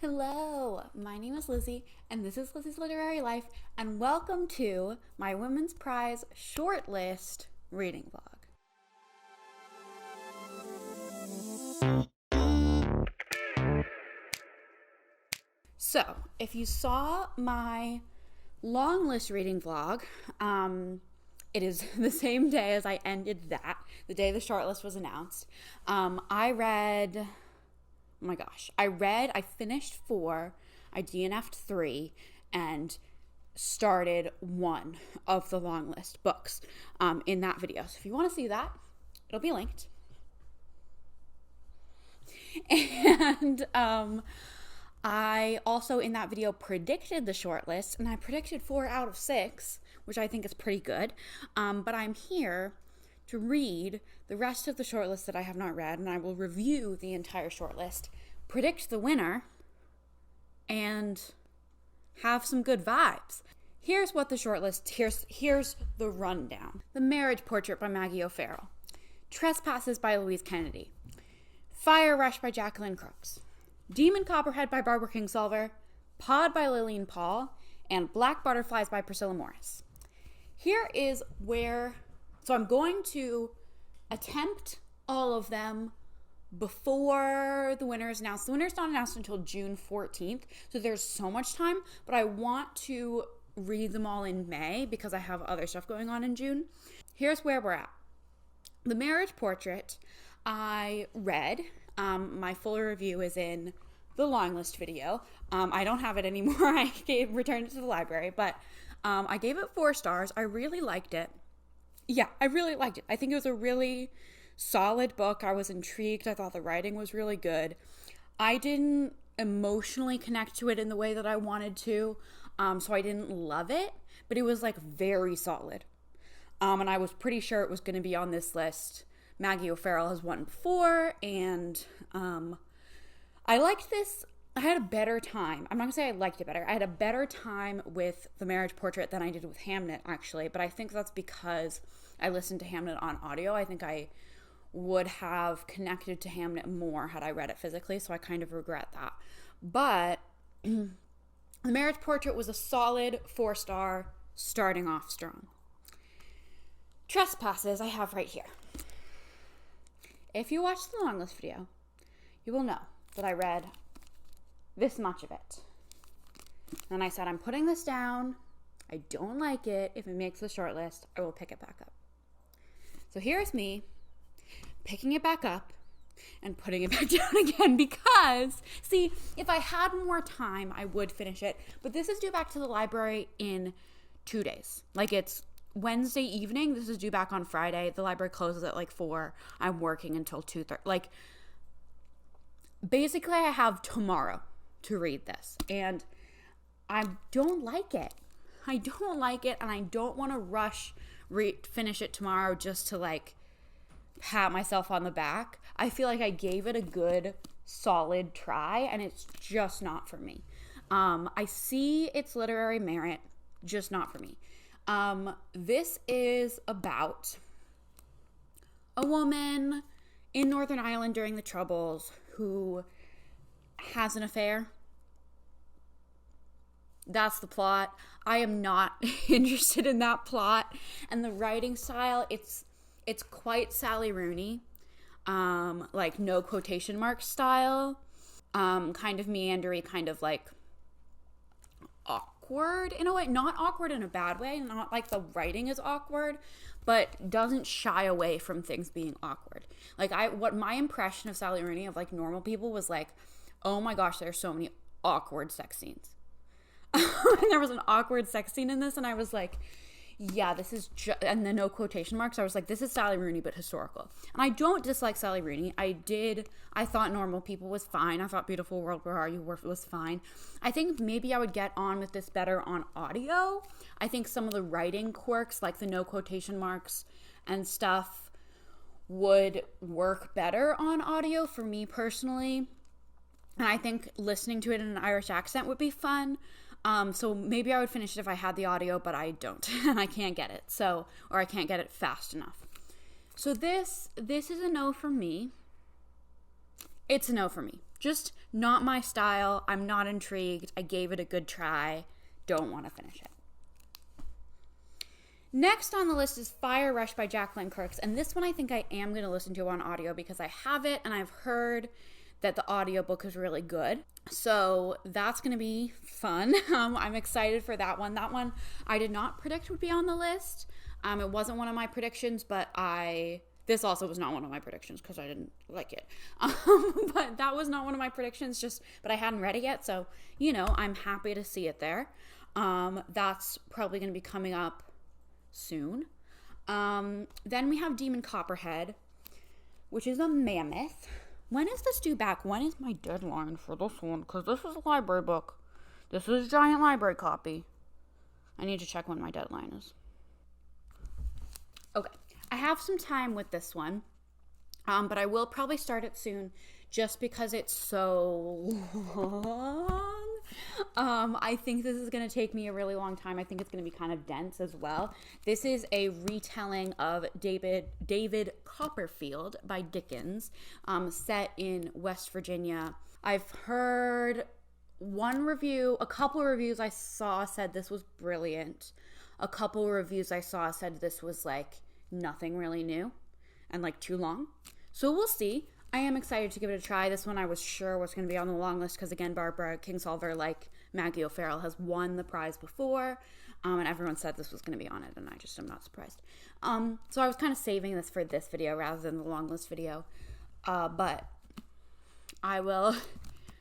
Hello, my name is Lizzie, and this is Lizzie's Literary Life, and welcome to my Women's Prize Shortlist reading vlog. So, if you saw my long list reading vlog, it is the same day as I ended that, the day the shortlist was announced. I finished 4, I DNF'd 3, and started 1 of the long list books in that video. So if you want to see that, it'll be linked. And I also in that video predicted the shortlist, and I predicted 4 out of 6, which I think is pretty good. But I'm here to read the rest of the shortlist that I have not read, and I will review the entire shortlist, predict the winner, and have some good vibes. Here's what the shortlist, here's the rundown. The Marriage Portrait by Maggie O'Farrell. Trespasses by Louise Kennedy. Fire Rush by Jacqueline Crooks. Demon Copperhead by Barbara Kingsolver. Pod by Lillian Paul. And Black Butterflies by Priscilla Morris. Here is where, so I'm going to attempt all of them before the winner is announced. The winner is not announced until June 14th, so there's so much time, but I want to read them all in May because I have other stuff going on in June. Here's where we're at. The Marriage Portrait, I read. My full review is in the long list video. I don't have it anymore. I returned it to the library, but I gave it 4 stars. I really liked it. Yeah, I really liked it. I think it was a really solid book. I was intrigued. I thought the writing was really good. I didn't emotionally connect to it in the way that I wanted to, so I didn't love it, but it was like very solid. And I was pretty sure it was going to be on this list. Maggie O'Farrell has won before, and I liked this. I had a better time. I'm not going to say I liked it better. I had a better time with The Marriage Portrait than I did with Hamnet, actually, but I think that's because I listened to Hamnet on audio. I think I would have connected to Hamnet more had I read it physically, so I kind of regret that. But The Marriage Portrait was a solid 4-star, starting off strong. Trespasses I have right here. If you watched the long list video, you will know that I read this much of it. And I said, I'm putting this down. I don't like it. If it makes the shortlist, I will pick it back up. So here's me picking it back up and putting it back down again because, see, if I had more time, I would finish it. But this is due back to the library in 2 days. Like, it's Wednesday evening. This is due back on Friday. The library closes at like 4. I'm working until 2:30. Like, basically, I have tomorrow to read this, and I don't like it. I don't like it, and I don't want to rush finish it tomorrow just to like pat myself on the back. I feel like I gave it a good solid try, and it's just not for me. I see its literary merit, just not for me. This is about a woman in Northern Ireland during the Troubles who has an affair. That's the plot. I am not interested in that plot. And the writing style, it's quite Sally Rooney, like no quotation mark style, kind of meandery, kind of like awkward in a way. Not awkward in a bad way, not like the writing is awkward, but doesn't shy away from things being awkward. Like what my impression of Sally Rooney, of like normal people, was like, oh my gosh, there's so many awkward sex scenes. And there was an awkward sex scene in this, and I was like, yeah, this is and the no quotation marks, I was like, this is Sally Rooney but historical. And I don't dislike Sally Rooney. I thought Normal People was fine. I thought Beautiful World, Where Are You was fine. I think maybe I would get on with this better on audio. I think some of the writing quirks, like the no quotation marks and stuff, would work better on audio for me personally. And I think listening to it in an Irish accent would be fun. So maybe I would finish it if I had the audio, but I don't, and I can't get it. Or I can't get it fast enough. So this is a no for me. It's a no for me. Just not my style. I'm not intrigued. I gave it a good try. Don't want to finish it. Next on the list is Fire Rush by Jacqueline Kirks. And this one I think I am going to listen to on audio because I have it and I've heard that the audiobook is really good. So that's going to be fun. I'm excited for that one. That one I did not predict would be on the list. It wasn't one of my predictions, but this also was not one of my predictions because I didn't like it. But that was not one of my predictions, but I hadn't read it yet. So, I'm happy to see it there. That's probably going to be coming up soon. Then we have Demon Copperhead, which is a mammoth. When is this due back? When is my deadline for this one? Because this is a library book. This is a giant library copy. I need to check when my deadline is. Okay. I have some time with this one, but I will probably start it soon just because it's so long. I think this is going to take me a really long time. I think it's going to be kind of dense as well. This is a retelling of David Copperfield by Dickens, set in West Virginia. I've heard a couple of reviews I saw said this was brilliant. A couple of reviews I saw said this was like nothing really new and like too long. So we'll see. I am excited to give it a try. This one I was sure was going to be on the long list because, again, Barbara Kingsolver, like Maggie O'Farrell, has won the prize before, and everyone said this was going to be on it, and I just am not surprised. So I was kind of saving this for this video rather than the long list video, but I will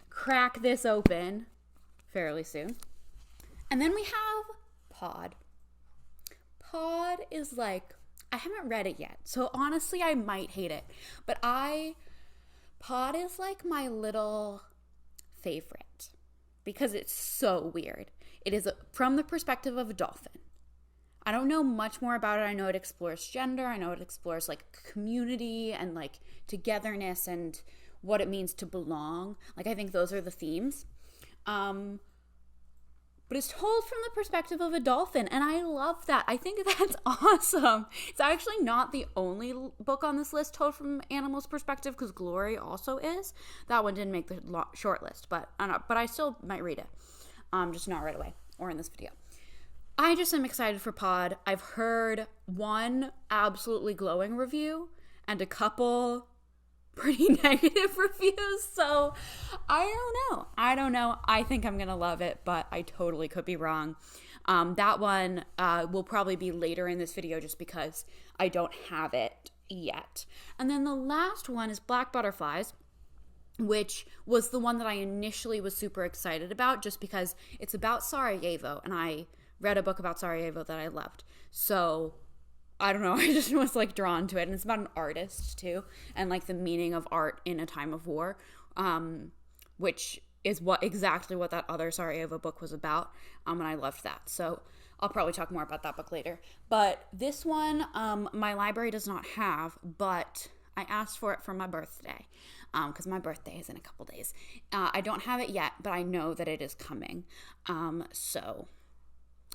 crack this open fairly soon. And then we have Pod. Pod is like, I haven't read it yet, so honestly I might hate it, but Pod is like my little favorite because it's so weird. It is from the perspective of a dolphin. I don't know much more about it. I know it explores gender. I know it explores like community and like togetherness and what it means to belong. Like I think those are the themes. But it's told from the perspective of a dolphin, and I love that. I think that's awesome. It's actually not the only book on this list told from animals' perspective, because Glory also is. That one didn't make the short list, but I still might read it, just not right away or in this video. I just am excited for Pod. I've heard one absolutely glowing review and a couple pretty negative reviews, so I don't know. I think I'm gonna love it, but I totally could be wrong. That one will probably be later in this video just because I don't have it yet. And then the last one is Black Butterflies, which was the one that I initially was super excited about just because it's about Sarajevo, and I read a book about Sarajevo that I loved. So I don't know, I just was like drawn to it, and it's about an artist too, and like the meaning of art in a time of war, which is exactly what that other Sarajevo book was about, and I loved that. So I'll probably talk more about that book later. But this one, my library does not have, but I asked for it for my birthday, because my birthday is in a couple days. I don't have it yet, but I know that it is coming, so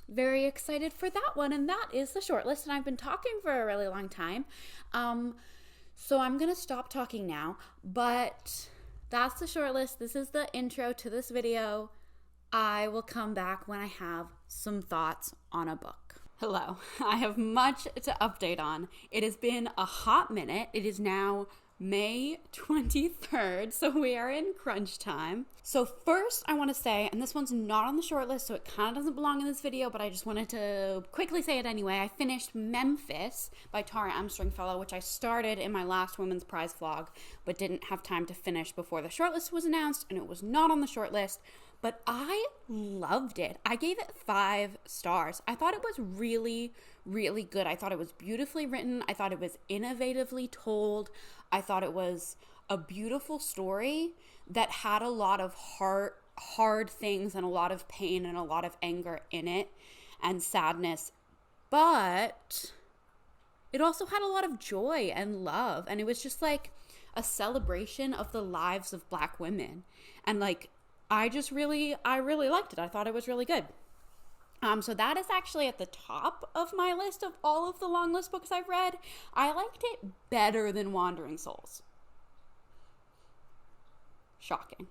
very excited for that one, and that is the shortlist, and I've been talking for a really long time, so I'm gonna stop talking now, but that's the shortlist. This is the intro to this video. I will come back when I have some thoughts on a book. Hello, I have much to update on. It has been a hot minute. It is now May 23rd, so we are in crunch time. So first I want to say, and this one's not on the short list, so it kind of doesn't belong in this video, but I just wanted to quickly say it anyway. I finished Memphis by Tara M. Stringfellow, which I started in my last Women's Prize vlog, but didn't have time to finish before the shortlist was announced, and it was not on the short list, but I loved it. I gave it 5 stars. I thought it was really, really good. I thought it was beautifully written. I thought it was innovatively told. I thought it was a beautiful story that had a lot of hard things and a lot of pain and a lot of anger in it and sadness, but it also had a lot of joy and love, and it was just like a celebration of the lives of Black women, and like I really liked it. I thought it was really good. So that is actually at the top of my list of all of the long list books I've read. I liked it better than Wandering Souls. Shocking.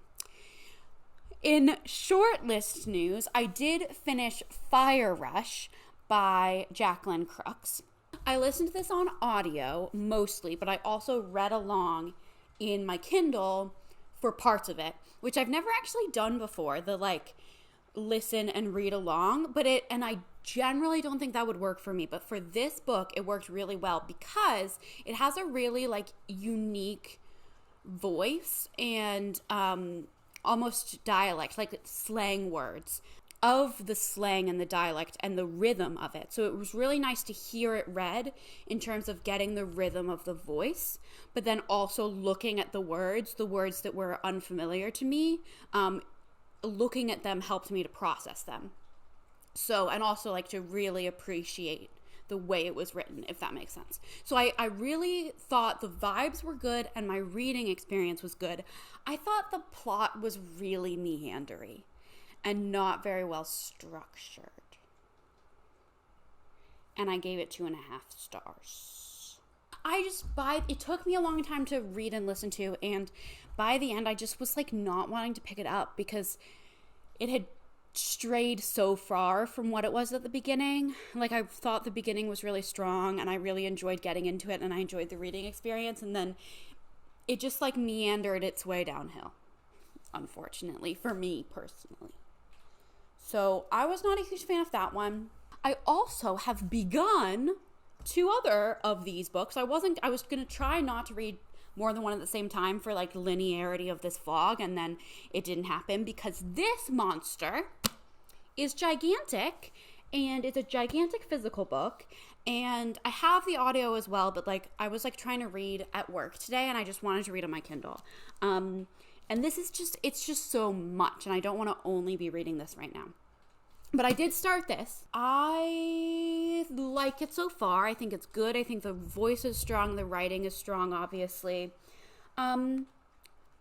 In Shortlist news, I did finish Fire Rush by Jacqueline Crooks. I listened to this on audio mostly, but I also read along in my Kindle for parts of it, which I've never actually done before, the like listen and read along, and I generally don't think that would work for me, but for this book it worked really well because it has a really like unique voice and almost dialect, like slang words of the slang and the dialect and the rhythm of it. So it was really nice to hear it read in terms of getting the rhythm of the voice, but then also looking at the words that were unfamiliar to me. Looking at them helped me to process them. So, and also like to really appreciate the way it was written, if that makes sense. So I really thought the vibes were good and my reading experience was good. I thought the plot was really meandery and not very well structured. And I gave it 2.5 stars. It took me a long time to read and listen to, and by the end I just was like not wanting to pick it up because it had strayed so far from what it was at the beginning. Like I thought the beginning was really strong and I really enjoyed getting into it and I enjoyed the reading experience, and then it just like meandered its way downhill, unfortunately, for me personally. So I was not a huge fan of that one. I also have begun 2 other of these books. I was going to try not to read more than one at the same time for like linearity of this vlog, and then it didn't happen because this monster is gigantic and it's a gigantic physical book, and I have the audio as well, but like I was like trying to read at work today and I just wanted to read on my Kindle. And this is it's just so much, and I don't want to only be reading this right now. But I did start this. I like it so far. I think it's good. I think the voice is strong. The writing is strong, obviously. I don't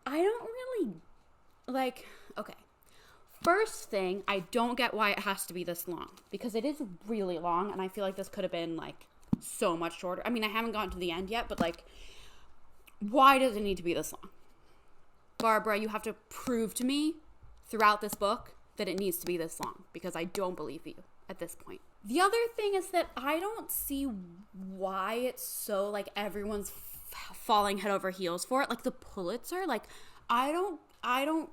really like, okay. First thing, I don't get why it has to be this long, because it is really long, and I feel like this could have been like so much shorter. I mean, I haven't gotten to the end yet, but like, why does it need to be this long? Barbara, you have to prove to me throughout this book that it needs to be this long, because I don't believe you at this point. The other thing is that I don't see why it's so like everyone's falling head over heels for it. Like the Pulitzer, like I don't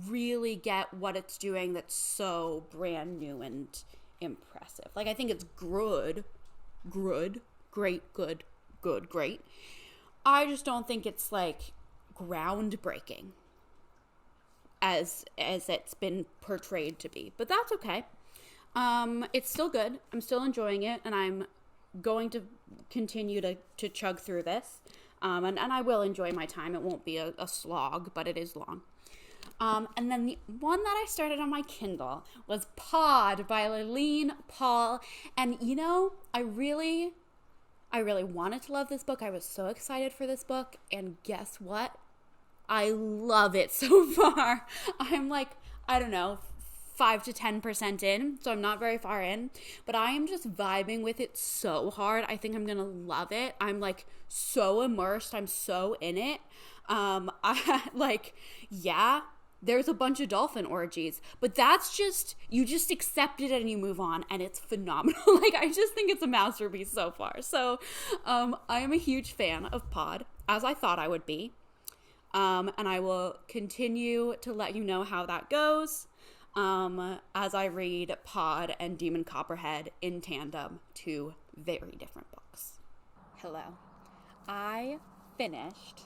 really get what it's doing that's so brand new and impressive. Like I think it's great. I just don't think it's like groundbreaking as it's been portrayed to be, but that's okay. It's still good. I'm still enjoying it, and I'm going to continue to chug through this, and I will enjoy my time. It won't be a slog, but it is long. And then the one that I started on my Kindle was Pod by Laline Paul, and you know, I really wanted to love this book. I was so excited for this book, and guess what? I love it so far. I'm like, I don't know, 5 to 10% in, so I'm not very far in, but I am just vibing with it so hard. I think I'm gonna love it. I'm like so immersed. I'm so in it. There's a bunch of dolphin orgies, but that's just, you just accept it and you move on, and it's phenomenal. Like, I just think it's a masterpiece so far. So, I am a huge fan of Pod, as I thought I would be. And I will continue to let you know how that goes as I read Pod and Demon Copperhead in tandem, 2 very different books. Hello. I finished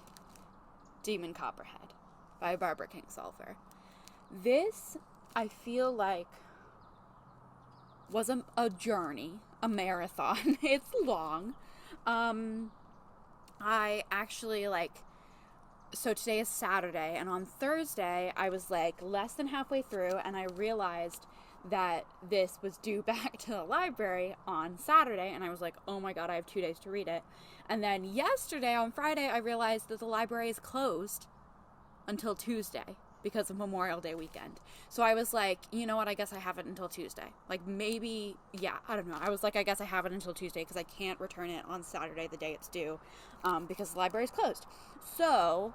Demon Copperhead by Barbara Kingsolver. This, I feel like, was a journey, a marathon. It's long. I actually so today is Saturday, and on Thursday I was like less than halfway through, and I realized that this was due back to the library on Saturday, and I was like, oh my god, I have 2 days to read it. And then yesterday, on Friday, I realized that the library is closed until Tuesday because of Memorial Day weekend. So I was like, you know what, I guess I have it until Tuesday. Like, maybe, yeah, I don't know. I was like, I guess I have it until Tuesday because I can't return it on Saturday, the day it's due, because the library's closed. So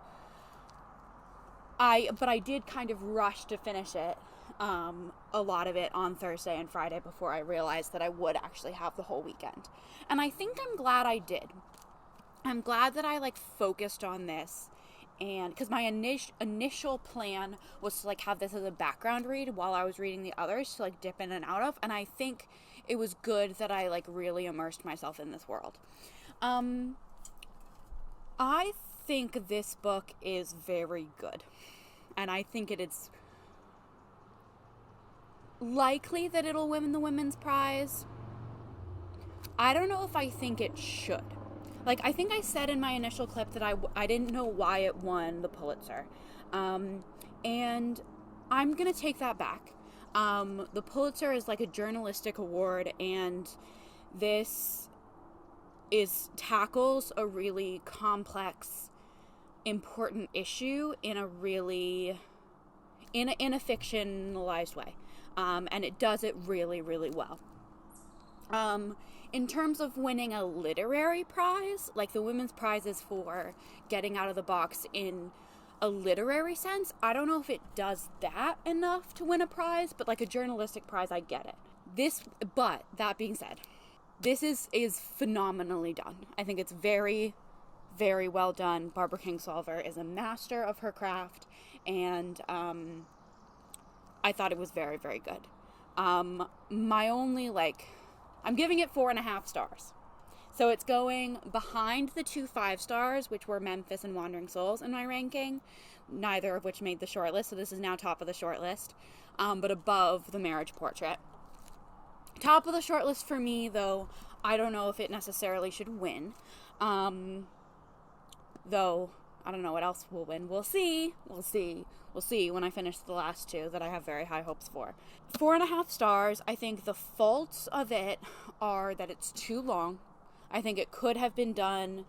But I did kind of rush to finish it, a lot of it on Thursday and Friday before I realized that I would actually have the whole weekend. And I think I'm glad I did. I'm glad that I, like, focused on this, and because my initial plan was to, like, have this as a background read while I was reading the others to, like, dip in and out of, and I think it was good that I, like, really immersed myself in this world. I think this book is very good, and I think it is likely that it'll win the Women's Prize. I don't know if I think it should. Like, I think I said in my initial clip that I didn't know why it won the Pulitzer. And I'm going to take that back. The Pulitzer is like a journalistic award, and this tackles a really complex, important issue in a fictionalized way. And it does it really, really well. In terms of winning a literary prize, like the Women's Prize is for getting out of the box in a literary sense. I don't know if it does that enough to win a prize, but like a journalistic prize, I get it. But that being said, this is phenomenally done. I think it's very, very well done. Barbara Kingsolver is a master of her craft, and I thought it was very, very good. My only, I'm giving it 4.5 stars. So it's going behind the 2 5-stars, which were Memphis and Wandering Souls in my ranking, neither of which made the shortlist, so this is now top of the shortlist, but above The Marriage Portrait. Top of the shortlist for me, though, I don't know if it necessarily should win, though I don't know what else will win. We'll see when I finish the last 2 that I have very high hopes for. 4.5 stars. I think the faults of it are that it's too long. I think it could have been done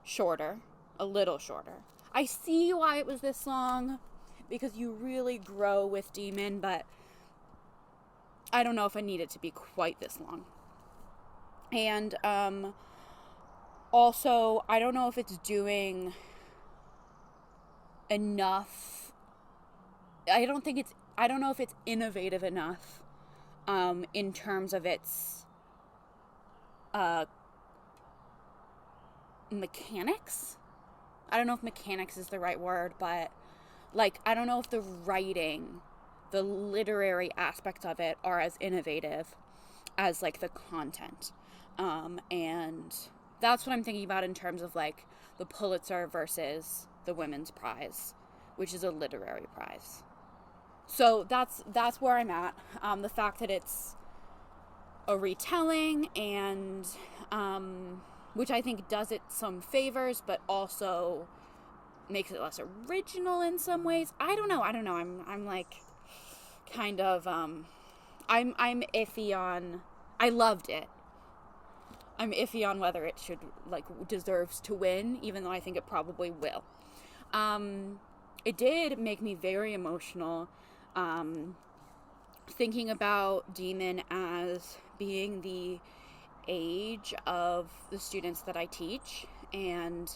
shorter, a little shorter. I see why it was this long, because you really grow with Demon, but I don't know if I need it to be quite this long. And also, I don't know if it's doing enough. I don't know if it's innovative enough in terms of its mechanics. I don't know if mechanics is the right word, but I don't know if the writing, the literary aspects of it are as innovative as the content. And that's what I'm thinking about in terms of the Pulitzer versus the Women's Prize, which is a literary prize. So that's where I'm at. The fact that it's a retelling, and which I think does it some favors, but also makes it less original in some ways. I don't know. I'm kind of I'm iffy on. I loved it. I'm iffy on whether it should deserves to win, even though I think it probably will. It did make me very emotional, thinking about Demon as being the age of the students that I teach, and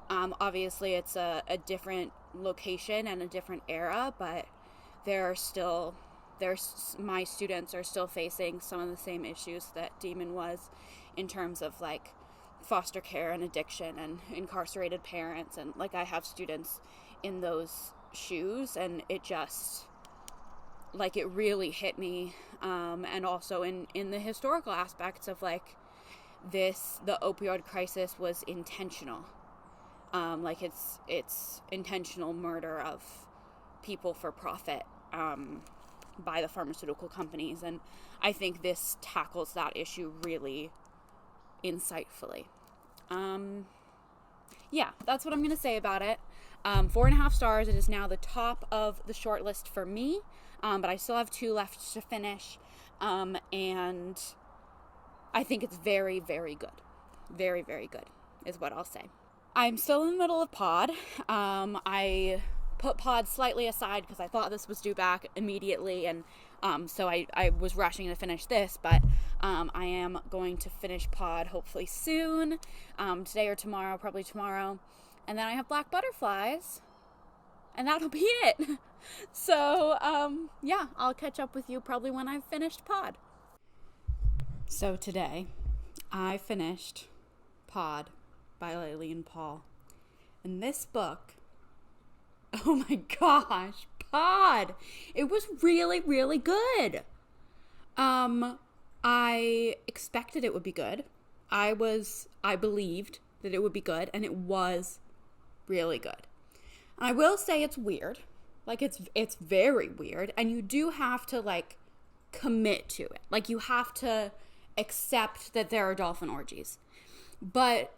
obviously it's a different location and a different era, but my students are still facing some of the same issues that Demon was, in terms of foster care and addiction and incarcerated parents, and I have students in those shoes, and it just it really hit me, and also in the historical aspects of the opioid crisis was intentional, it's intentional murder of people for profit by the pharmaceutical companies, and I think this tackles that issue really insightfully. Yeah, that's what I'm going to say about it. 4.5 stars. It is now the top of the shortlist for me, but I still have 2 left to finish, and I think it's very, very good. Very, very good is what I'll say. I'm still in the middle of pod. I put pod slightly aside because I thought this was due back immediately, and so I was rushing to finish this, but I am going to finish pod hopefully soon, today or tomorrow, probably tomorrow. And then I have Black Butterflies, And that'll be it. So, yeah, I'll catch up with you probably when I've finished Pod. So today, I finished Pod by Lillian Paul. And this book, oh my gosh, Pod! It was really, really good. I expected it would be good. I believed that it would be good, and it was really good. And I will say it's weird. Like, it's very weird, and you do have to, like, commit to it. Like, you have to accept that there are dolphin orgies. But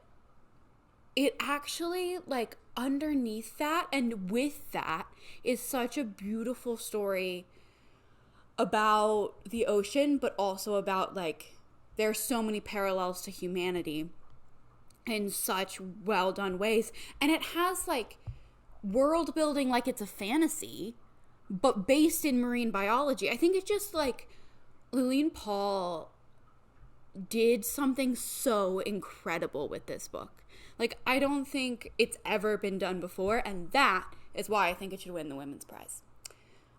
it actually, like, underneath that and with that is such a beautiful story about the ocean, but also about, like, there's so many parallels to humanity in such well done ways. And it has, like, world building like it's a fantasy, but based in marine biology. I think it's just, like, Lillian Paul did something so incredible with this book. Like, I don't think it's ever been done before, and that is why I think it should win the Women's Prize.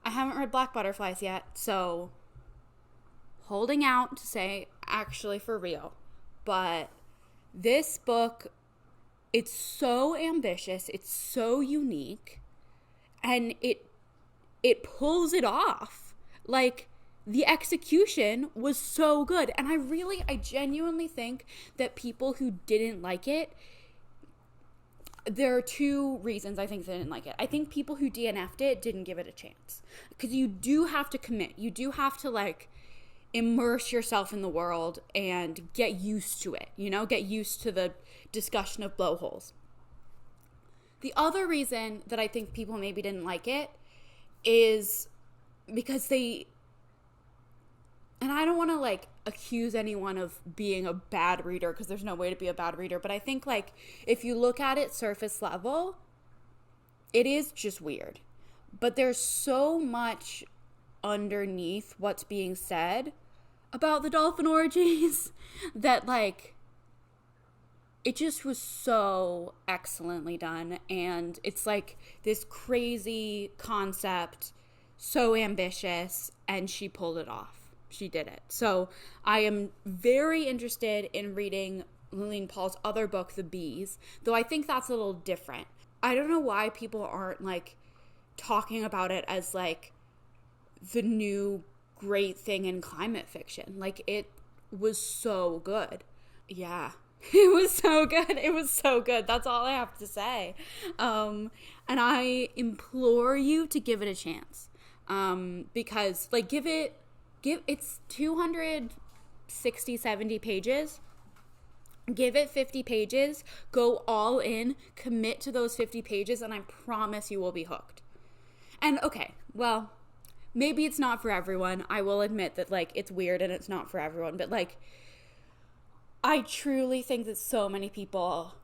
I haven't read Black Butterflies yet, so holding out to say actually for real. But this book, it's so ambitious, it's so unique, and it pulls it off. Like, the execution was so good. And I genuinely think that people who didn't like it, there are two reasons I think they didn't like it. I think people who DNF'd it didn't give it a chance. Because you do have to commit. You do have to, like, immerse yourself in the world and get used to it. You know, get used to the discussion of blowholes. The other reason that I think people maybe didn't like it is because and I don't want to, like, accuse anyone of being a bad reader, because there's no way to be a bad reader, but I think, like, if you look at it surface level, it is just weird. But there's so much underneath what's being said about the dolphin orgies that, like, it just was so excellently done. And it's, like, this crazy concept, so ambitious, and she pulled it off. She did it. So I am very interested in reading Lillian Paul's other book, The Bees, though I think that's a little different. I don't know why people aren't, like, talking about it as, like, the new great thing in climate fiction. Like, it was so good. Yeah. It was so good. It was so good. That's all I have to say. And I implore you to give it a chance. Because, like, it's 260, 70 pages. Give it 50 pages. Go all in. Commit to those 50 pages, and I promise you will be hooked. And, okay, well, maybe it's not for everyone. I will admit that, like, it's weird and it's not for everyone. But, like, I truly think that so many people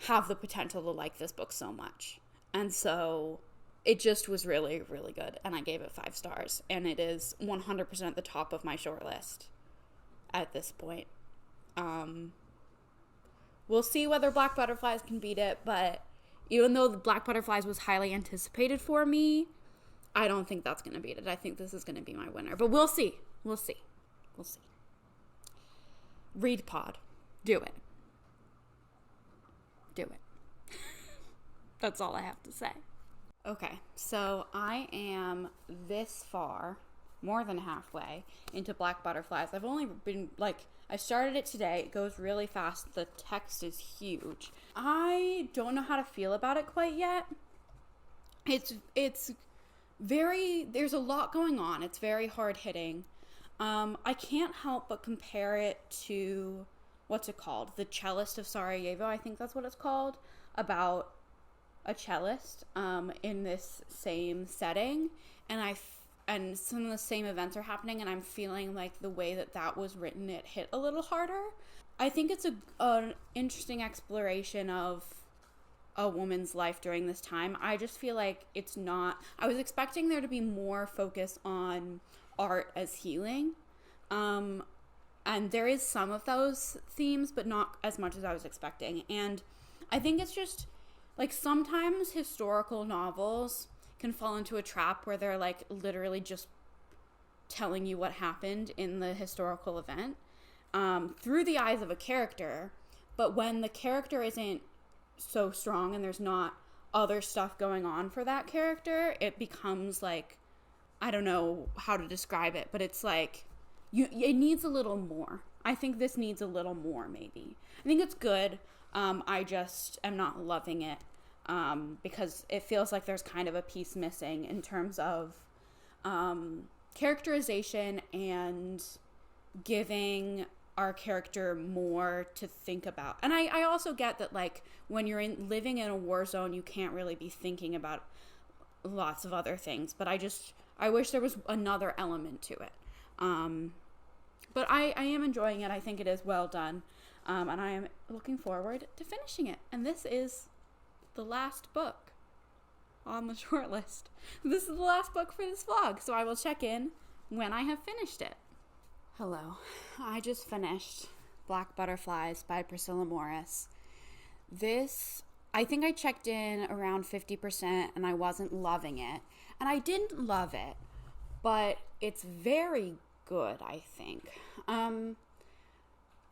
have the potential to like this book so much. And so it just was really, really good. And I gave it 5 stars. And it is 100% at the top of my short list at this point. We'll see whether Black Butterflies can beat it. But even though the Black Butterflies was highly anticipated for me, I don't think that's going to beat it. I think this is going to be my winner. But we'll see. We'll see. We'll see. Read Pod. Do it. Do it. That's all I have to say. Okay, so I am this far, more than halfway, into Black Butterflies. I've only been, like, I started it today. It goes really fast. The text is huge. I don't know how to feel about it quite yet. It's very, there's a lot going on. It's very hard-hitting. I can't help but compare it to, what's it called? The Cellist of Sarajevo, I think that's what it's called, about a cellist in this same setting, and some of the same events are happening, and I'm feeling like the way that was written, it hit a little harder. I think it's an interesting exploration of a woman's life during this time. I just feel like it's not, I was expecting there to be more focus on art as healing, and there is some of those themes, but not as much as I was expecting. And I think it's just, like, sometimes historical novels can fall into a trap where they're like literally just telling you what happened in the historical event through the eyes of a character. But when the character isn't so strong and there's not other stuff going on for that character, it becomes like, I don't know how to describe it, but it's like it needs a little more. I think this needs a little more, maybe. I think it's good. I just am not loving it because it feels like there's kind of a piece missing in terms of characterization and giving our character more to think about. And I also get that, like, when you're living in a war zone, you can't really be thinking about lots of other things. But I wish there was another element to it. But I am enjoying it. I think it is well done. And I am looking forward to finishing it. And this is the last book on the shortlist. This is the last book for this vlog. So I will check in when I have finished it. Hello. I just finished Black Butterflies by Priscilla Morris. This, I think I checked in around 50% and I wasn't loving it. And I didn't love it, but it's very good, I think.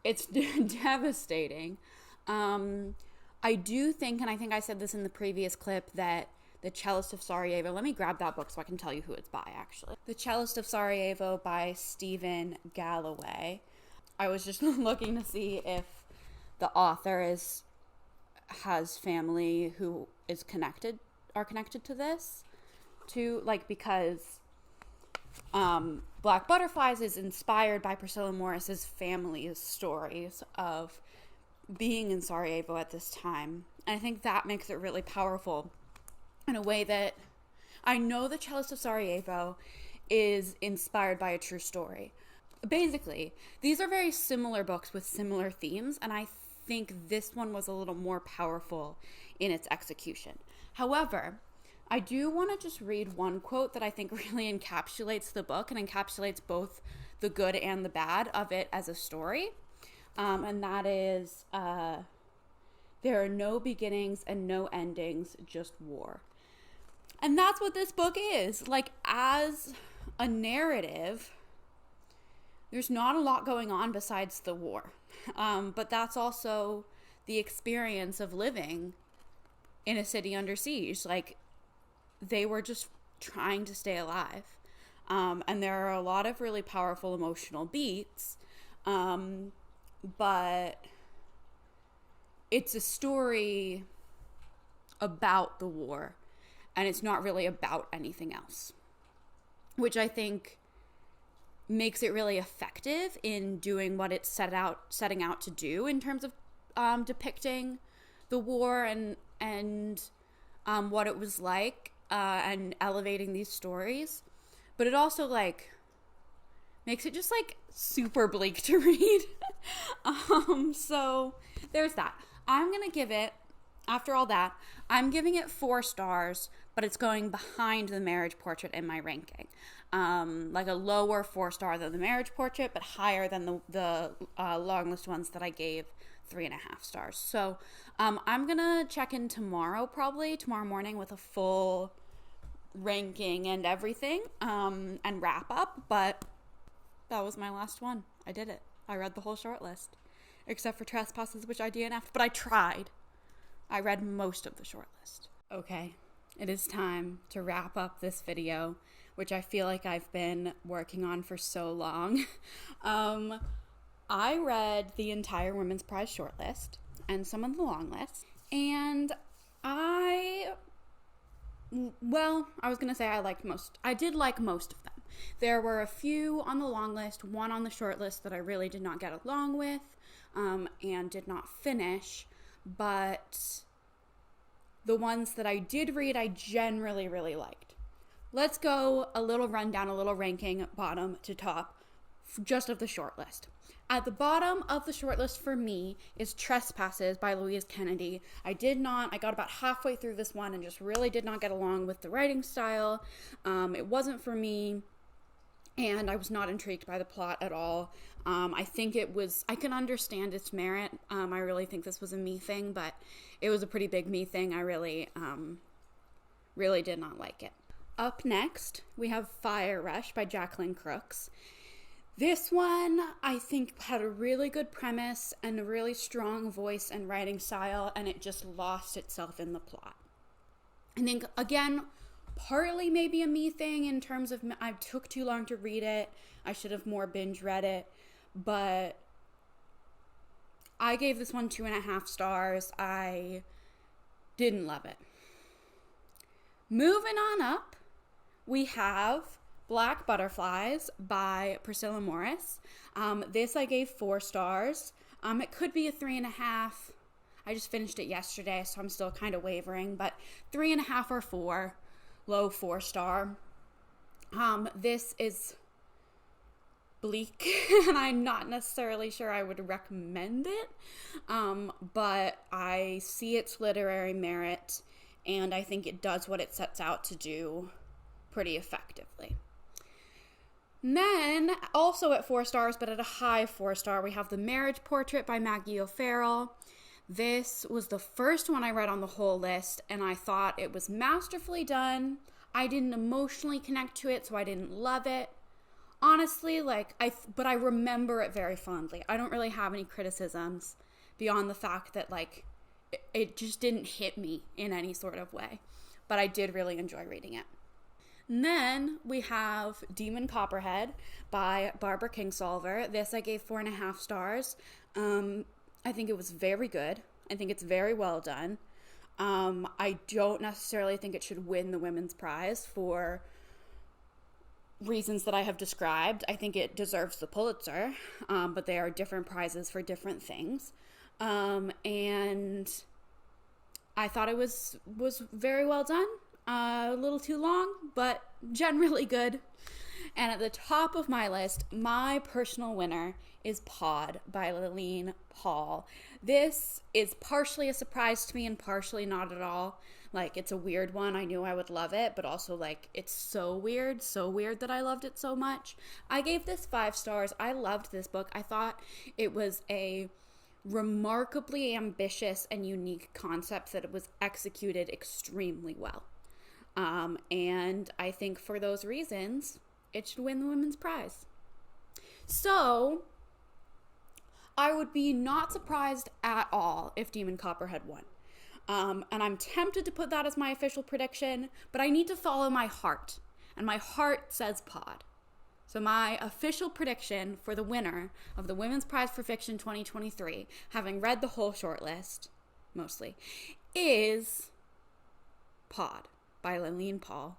It's devastating. I do think, and I think I said this in the previous clip, that The Cellist of Sarajevo, let me grab that book so I can tell you who it's by, actually. The Cellist of Sarajevo by Stephen Galloway. I was just looking to see if the author has family who are connected to this, because Black Butterflies is inspired by Priscilla Morris's family's stories of being in Sarajevo at this time. And I think that makes it really powerful in a way that I know The Cellist of Sarajevo is inspired by a true story. Basically, these are very similar books with similar themes, and I think this one was a little more powerful in its execution. However, I do want to just read one quote that I think really encapsulates the book and encapsulates both the good and the bad of it as a story. And that is, there are no beginnings and no endings, just war. And that's what this book is. Like, as a narrative, there's not a lot going on besides the war. But that's also the experience of living in a city under siege. Like, they were just trying to stay alive. And there are a lot of really powerful emotional beats. But it's a story about the war, and it's not really about anything else, which I think makes it really effective in doing what it's setting out to do in terms of depicting the war and what it was like and elevating these stories. But it also makes it just super bleak to read. So there's that. I'm gonna give it, after all that, I'm giving it 4 stars, but it's going behind The Marriage Portrait in my ranking. A lower 4-star than The Marriage Portrait, but higher than the long list ones that I gave 3.5 stars. So I'm gonna check in tomorrow morning with a full ranking and everything, and wrap up. But that was my last one. I did it. I read the whole shortlist, except for Trespasses, which I DNF'd, but I tried. I read most of the shortlist. Okay, it is time to wrap up this video, which I feel like I've been working on for so long. I read the entire Women's Prize shortlist and some of the long lists, and I was going to say I did like most of them. There were a few on the long list, one on the short list that I really did not get along with and did not finish, but the ones that I did read, I generally really liked. Let's go a little rundown, a little ranking, bottom to top, just of the short list. At the bottom of the shortlist for me is Trespasses by Louise Kennedy. I got about halfway through this one and just really did not get along with the writing style. It wasn't for me, and I was not intrigued by the plot at all. I can understand its merit. I really think this was a me thing, but it was a pretty big me thing. I really did not like it. up next, we have Fire Rush by Jacqueline Crooks. This one, I think, had a really good premise and a really strong voice and writing style, and it just lost itself in the plot. I think, again, partly maybe a me thing in terms of I took too long to read it. I should have more binge read it, but I gave this one 2.5 stars. I didn't love it. Moving on up, we have Black Butterflies by Priscilla Morris. This I gave 4 stars. It could be a 3.5. I just finished it yesterday, so I'm still kind of wavering, but 3.5 or 4, low 4 star. This is bleak, and I'm not necessarily sure I would recommend it, but I see its literary merit, and I think it does what it sets out to do pretty effectively. And then, also at 4 stars, but at a high 4 star, we have The Marriage Portrait by Maggie O'Farrell. This was the first one I read on the whole list, and I thought it was masterfully done. I didn't emotionally connect to it, so I didn't love it. Honestly, but I remember it very fondly. I don't really have any criticisms beyond the fact that, it just didn't hit me in any sort of way. But I did really enjoy reading it. And then we have Demon Copperhead by Barbara Kingsolver. This I gave 4.5 stars. I think it was very good. I think it's very well done. I don't necessarily think it should win the Women's Prize for reasons that I have described. I think it deserves the Pulitzer, but they are different prizes for different things. And I thought it was very well done. A little too long, but generally good. And at the top of my list, my personal winner is Pod by Lillian Paul. This is partially a surprise to me and partially not at all. It's a weird one. I knew I would love it, but also, it's so weird that I loved it so much. I gave this 5 stars. I loved this book. I thought it was a remarkably ambitious and unique concept that it was executed extremely well. And I think for those reasons, it should win the Women's Prize. So, I would be not surprised at all if Demon Copperhead won. And I'm tempted to put that as my official prediction, but I need to follow my heart. And my heart says Pod. So my official prediction for the winner of the Women's Prize for Fiction 2023, having read the whole shortlist, mostly, is Pod by Lillian Paul,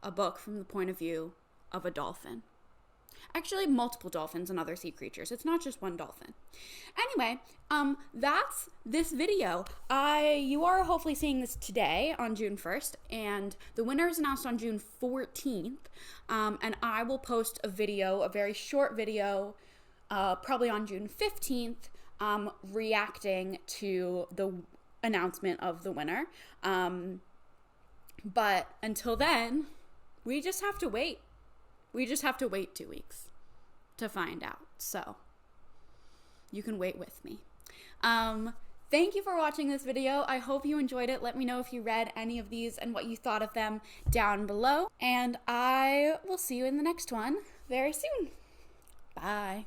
a book from the point of view of a dolphin. Actually, multiple dolphins and other sea creatures. It's not just one dolphin. Anyway, that's this video. You are hopefully seeing this today on June 1st, and the winner is announced on June 14th, and I will post a video, a very short video, probably on June 15th, reacting to the announcement of the winner. But until then, we just have to wait. We just have to wait 2 weeks to find out. So you can wait with me. Thank you for watching this video. I hope you enjoyed it. Let me know if you read any of these and what you thought of them down below. And I will see you in the next one very soon. Bye.